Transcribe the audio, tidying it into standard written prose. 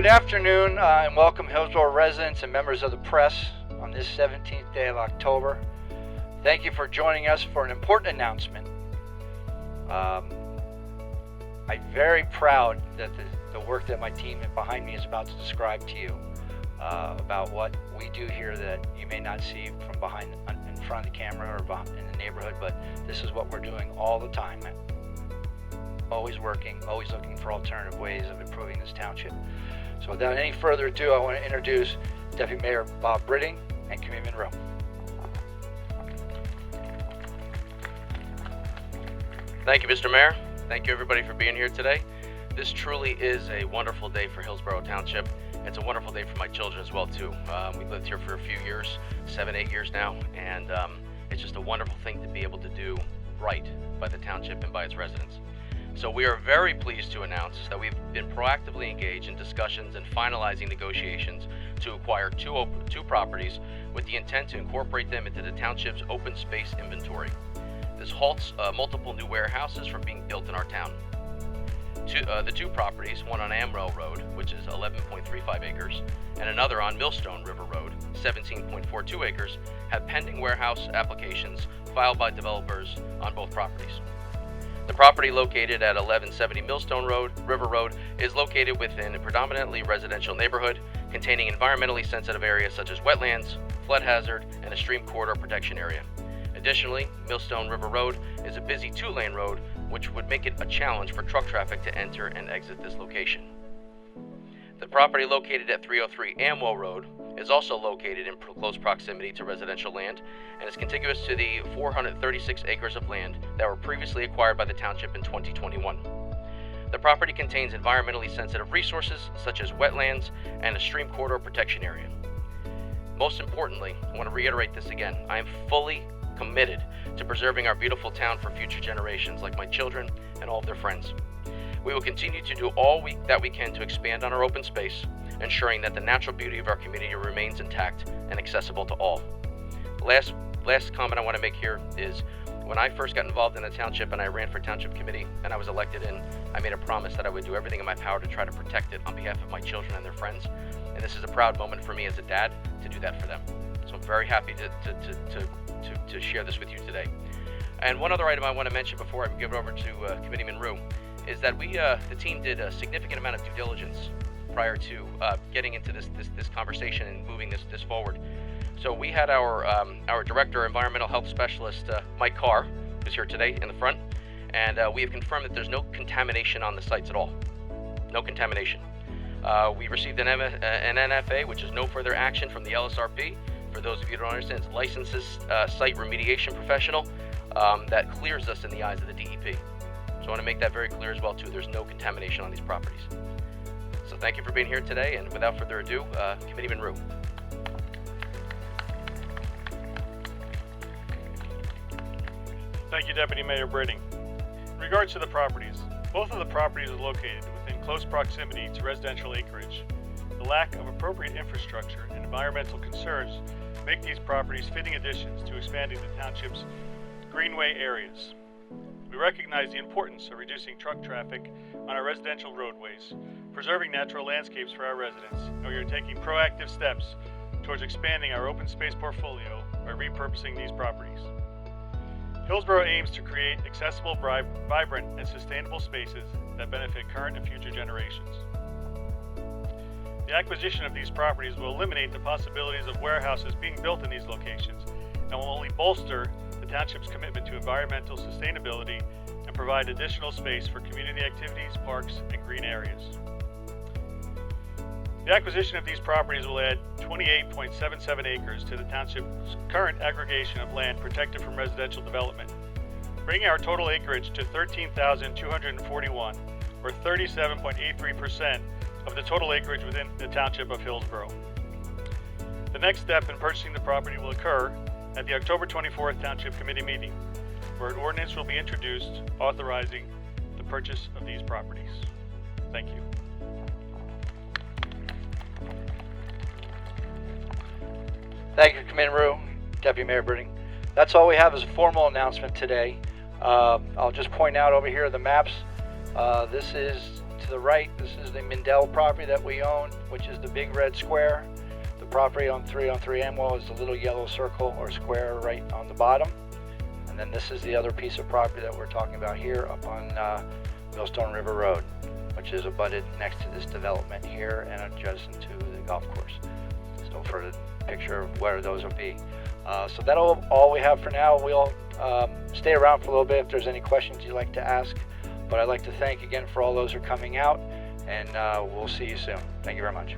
Good afternoon and welcome Hillsborough residents and members of the press on this 17th day of October. Thank you for joining us for an important announcement. I'm very proud that the work that my team behind me is about to describe to you about what we do here that you may not see from behind in front of the camera or in the neighborhood, but this is what we're doing all the time. Always working, always looking for alternative ways of improving this township. So without any further ado, I want to introduce Deputy Mayor Bob Britting and Committeeman Rowe. Thank you, Mr. Mayor. Thank you, everybody, for being here today. This truly is a wonderful day for Hillsborough Township. It's a wonderful day for my children as well, too. We've lived here for a few years, 7-8 years now, and it's just a wonderful thing to be able to do right by the township and by its residents. So we are very pleased to announce that we've been proactively engaged in discussions and finalizing negotiations to acquire two properties with the intent to incorporate them into the township's open space inventory. This halts multiple new warehouses from being built in our town. The two properties, one on Amwell Road, which is 11.35 acres, and another on Millstone River Road, 17.42 acres, have pending warehouse applications filed by developers on both properties. The property located at 1170 Millstone River Road is located within a predominantly residential neighborhood containing environmentally sensitive areas such as wetlands, flood hazard, and a stream corridor protection area. Additionally, Millstone River Road is a busy 2-lane road, which would make it a challenge for truck traffic to enter and exit this location. The property located at 303 Amwell Road is also located in close proximity to residential land and is contiguous to the 436 acres of land that were previously acquired by the township in 2021. The property contains environmentally sensitive resources such as wetlands and a stream corridor protection area. Most importantly, I want to reiterate this again, I am fully committed to preserving our beautiful town for future generations like my children and all of their friends. We will continue to do all that we can to expand on our open space, ensuring that the natural beauty of our community remains intact and accessible to all. Last comment I want to make here is when I first got involved in the township and I ran for township committee and I was elected in, I made a promise that I would do everything in my power to try to protect it on behalf of my children and their friends. And this is a proud moment for me as a dad to do that for them. So I'm very happy to share this with you today. And one other item I want to mention before I give it over to Committeeman Rue is that the team did a significant amount of due diligence prior to getting into this conversation and moving this forward. So we had our director, environmental health specialist, Mike Carr, who's here today in the front, and we have confirmed that there's no contamination on the sites at all. No contamination. We received an NFA, which is no further action from the LSRP. For those of you who don't understand, it's licenses site remediation professional that clears us in the eyes of the DEP. So I want to make that very clear as well too. There's no contamination on these properties. So thank you for being here today, and without further ado, Committeeman Rue. Thank you, Deputy Mayor Britting. In regards to the properties, both of the properties are located within close proximity to residential acreage. The lack of appropriate infrastructure and environmental concerns make these properties fitting additions to expanding the township's greenway areas. We recognize the importance of reducing truck traffic on our residential roadways, preserving natural landscapes for our residents, and we are taking proactive steps towards expanding our open space portfolio by repurposing these properties. Hillsborough aims to create accessible, vibrant, and sustainable spaces that benefit current and future generations. The acquisition of these properties will eliminate the possibilities of warehouses being built in these locations and will only bolster the township's commitment to environmental sustainability and provide additional space for community activities, parks, and green areas. The acquisition of these properties will add 28.77 acres to the township's current aggregation of land protected from residential development, bringing our total acreage to 13,241, or 37.83% of the total acreage within the township of Hillsborough. The next step in purchasing the property will occur at the October 24th Township Committee meeting, where an ordinance will be introduced authorizing the purchase of these properties. Thank you. Thank you, Committeeman Rue, Deputy Mayor Britting. That's all we have is a formal announcement today. I'll just point out over here the maps. This is to the right, this is the Mindell property that we own, which is the big red square. The property on 303 Amwell is the little yellow circle or square right on the bottom. And then this is the other piece of property that we're talking about here up on Millstone River Road, which is abutted next to this development here and adjacent to the golf course. So for the picture of where those will be. So that's all we have for now. We'll stay around for a little bit if there's any questions you'd like to ask. But I'd like to thank again for all those who are coming out, and we'll see you soon. Thank you very much.